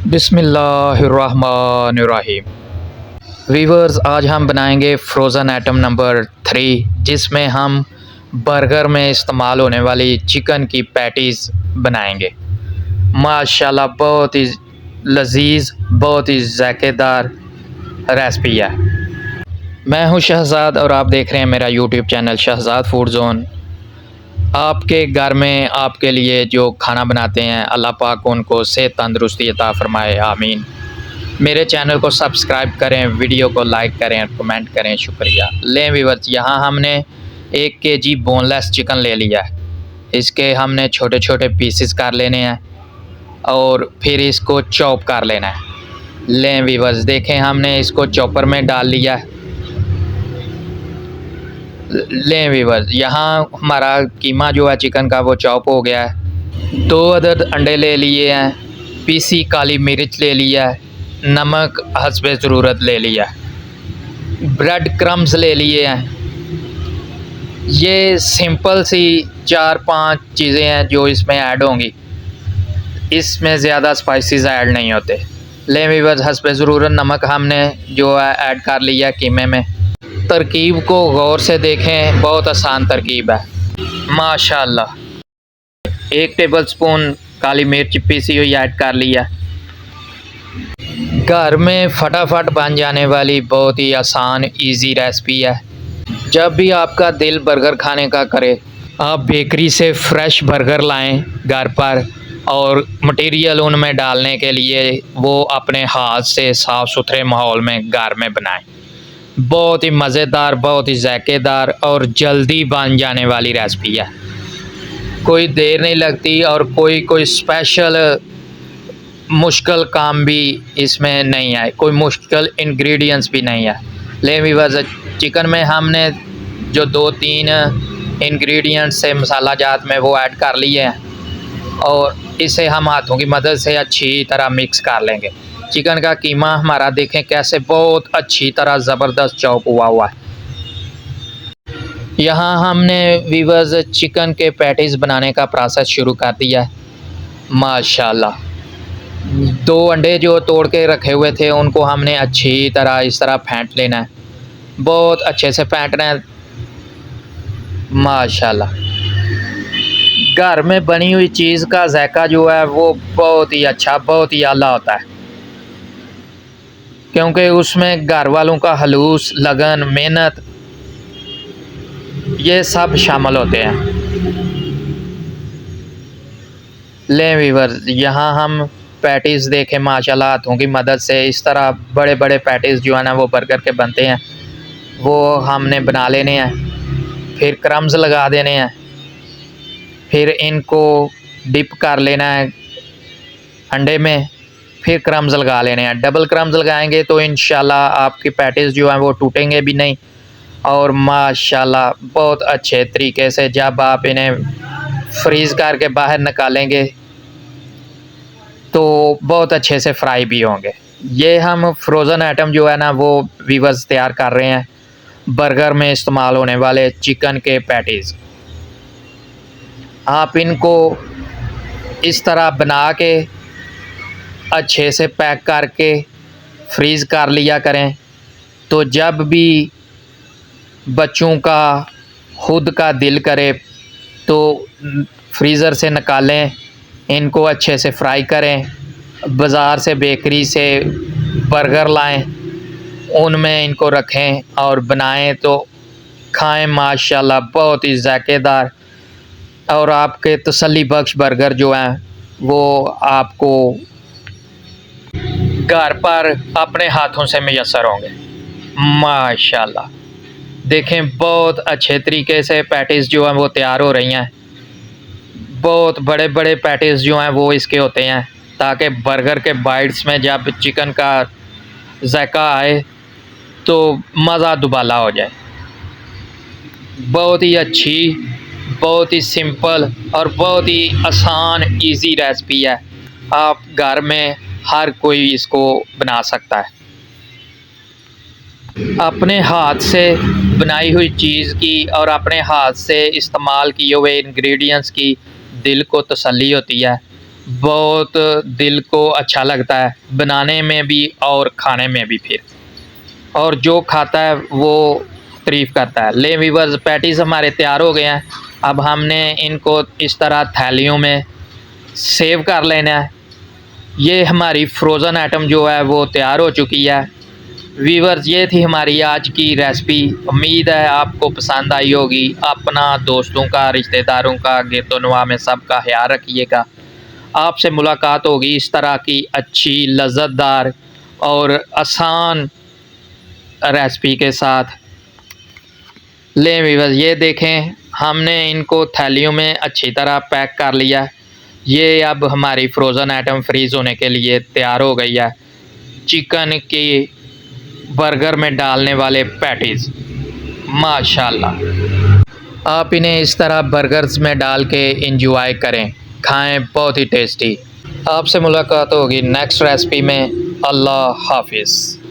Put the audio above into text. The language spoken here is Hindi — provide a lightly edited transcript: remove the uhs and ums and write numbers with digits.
बिस्मिल्लाहिर्रहमानिर्रहीम। वीवर्स, आज हम बनाएंगे फ्रोज़न आइटम नंबर 3, जिसमें हम बर्गर में इस्तेमाल होने वाली चिकन की पैटीज़ बनाएंगे। माशाल्लाह बहुत ही लजीज, बहुत ही ज़ायकेदार रेसिपी है। मैं हूं शहज़ाद और आप देख रहे हैं मेरा YouTube channel Shahzad food zone. आपके घर में आपके लिए जो खाना बनाते हैं, अल्लाह पाक उनको सेहत तंदुरुस्ती अता फ़रमाए, आमीन। मेरे चैनल को सब्सक्राइब करें, वीडियो को लाइक करें, कमेंट करें, शुक्रिया। लें व्यूअर्स, यहाँ हमने 1 केजी बोनलेस चिकन ले लिया है। इसके हमने छोटे छोटे पीसेस कर लेने हैं और फिर इसको चॉप कर लेना है। लें व्यूअर्स, देखें हमने इसको चॉपर में डाल लिया है। लें व्यूअर्स, यहाँ हमारा कीमा जो है चिकन का वो चॉप हो गया है। 2 अदद अंडे ले लिए हैं, पीसी काली मिर्च ले लिया है, नमक हस्बे ज़रूरत ले लिया, ब्रेड क्रम्स ले लिए हैं। ये सिंपल सी 4-5 चीज़ें हैं जो इसमें ऐड होंगी, इसमें ज़्यादा स्पाइसेस ऐड नहीं होते। ले व्यूअर्स, हस्बे ज़रूरत नमक हमने जो है ऐड कर लिया कीमे में। तरकीब को गौर से देखें, बहुत आसान तरकीब है माशाल्लाह। 1 टेबलस्पून काली मिर्च पीसी हुई ऐड कर लिया। घर में फटाफट बन जाने वाली बहुत ही आसान इजी रेसिपी है। जब भी आपका दिल बर्गर खाने का करे, आप बेकरी से फ्रेश बर्गर लाएं घर पर और मटेरियल उनमें डालने के लिए वो अपने हाथ से साफ़ सुथरे माहौल में घर में बनाएं। बहुत ही मज़ेदार, बहुत ही ज़ायकेदार और जल्दी बन जाने वाली रेसिपी है। कोई देर नहीं लगती और कोई स्पेशल मुश्किल काम भी इसमें नहीं है, कोई मुश्किल इंग्रेडिएंट्स भी नहीं है। ले व्यूअर्स, चिकन में हमने जो 2-3 इंग्रेडिएंट्स से मसाला जात में वो ऐड कर लिए हैं और इसे हम हाथों की मदद से अच्छी तरह मिक्स कर लेंगे। चिकन का कीमा हमारा देखें कैसे बहुत अच्छी तरह ज़बरदस्त चॉप हुआ है। यहाँ हमने व्यूअर्स चिकन के पैटीज़ बनाने का प्रोसेस शुरू कर दिया है माशाल्लाह। 2 अंडे जो तोड़ के रखे हुए थे उनको हमने अच्छी तरह इस तरह फेंट लेना है, बहुत अच्छे से फेंटना है माशाल्लाह। घर में बनी हुई चीज़ का जायका जो है वो बहुत ही अच्छा, बहुत ही आला होता है, क्योंकि उसमें घर वालों का हलूस, लगन, मेहनत ये सब शामिल होते हैं। लें व्यूअर्स, यहाँ हम पैटीज़ देखें माशाल्लाह, हाथों की मदद से इस तरह बड़े बड़े पैटीज़ जो है ना वो बर्गर के बनते हैं, वो हमने बना लेने हैं। फिर क्रम्स लगा देने हैं, फिर इनको डिप कर लेना है अंडे में, फिर क्रम्स लगा लेने हैं। डबल क्रम्स लगाएंगे तो इंशाल्लाह आपकी पैटीज़ जो हैं वो टूटेंगे भी नहीं और माशाल्लाह बहुत अच्छे तरीके से जब आप इन्हें फ्रीज़ करके बाहर निकालेंगे तो बहुत अच्छे से फ्राई भी होंगे। ये हम फ्रोज़न आइटम जो है ना वो व्यूअर्स तैयार कर रहे हैं, बर्गर में इस्तेमाल होने वाले चिकन के पैटीज़। आप इनको इस तरह बना के अच्छे से पैक करके फ्रीज़ कर लिया करें, तो जब भी बच्चों का खुद का दिल करे तो फ्रीज़र से निकालें, इनको अच्छे से फ्राई करें। बाज़ार से, बेकरी से बर्गर लाएं, उनमें इनको रखें और बनाएं तो खाएं माशाल्लाह, बहुत ही ज़ायकेदार और आपके तसल्ली बख्श बर्गर जो हैं वो आपको घर पर अपने हाथों से मैसर होंगे माशाल्लाह। देखें बहुत अच्छे तरीके से पैटीज़ जो हैं वो तैयार हो रही हैं। बहुत बड़े बड़े पैटीज़ जो हैं वो इसके होते हैं, ताकि बर्गर के बाइट्स में जब चिकन का जायका आए तो मज़ा दुबाला हो जाए। बहुत ही अच्छी, बहुत ही सिंपल और बहुत ही आसान इजी रेसिपी है। आप घर में हर कोई इसको बना सकता है। अपने हाथ से बनाई हुई चीज़ की और अपने हाथ से इस्तेमाल किए हुए इंग्रेडिएंट्स की दिल को तसल्ली होती है बहुत दिल को अच्छा लगता है बनाने में भी और खाने में भी फिर, और जो खाता है वो तारीफ़ करता है। ले वीवर्स, पैटीज़ हमारे तैयार हो गए हैं। अब हमने इनको इस तरह थैलियों में सेव कर लेना है। ये हमारी फ्रोज़न आइटम जो है वो तैयार हो चुकी है। वीवर्स, ये थी हमारी आज की रेसिपी। उम्मीद है आपको पसंद आई होगी। अपना, दोस्तों का, रिश्तेदारों का, गिरदोनवा में सबका ख्याल रखिएगा। आपसे मुलाकात होगी इस तरह की अच्छी, लज़्ज़तदार और आसान रेसिपी के साथ। लें वीवर्स, ये देखें हमने इनको थैलियों में अच्छी तरह पैक कर लिया। ये अब हमारी फ्रोज़न आइटम फ्रीज़ होने के लिए तैयार हो गई है। चिकन के बर्गर में डालने वाले पैटीज़, माशाल्लाह। आप इन्हें इस तरह बर्गर्स में डाल के इंजॉय करें, खाएं, बहुत ही टेस्टी। आपसे मुलाकात होगी नेक्स्ट रेसिपी में। अल्लाह हाफिज़।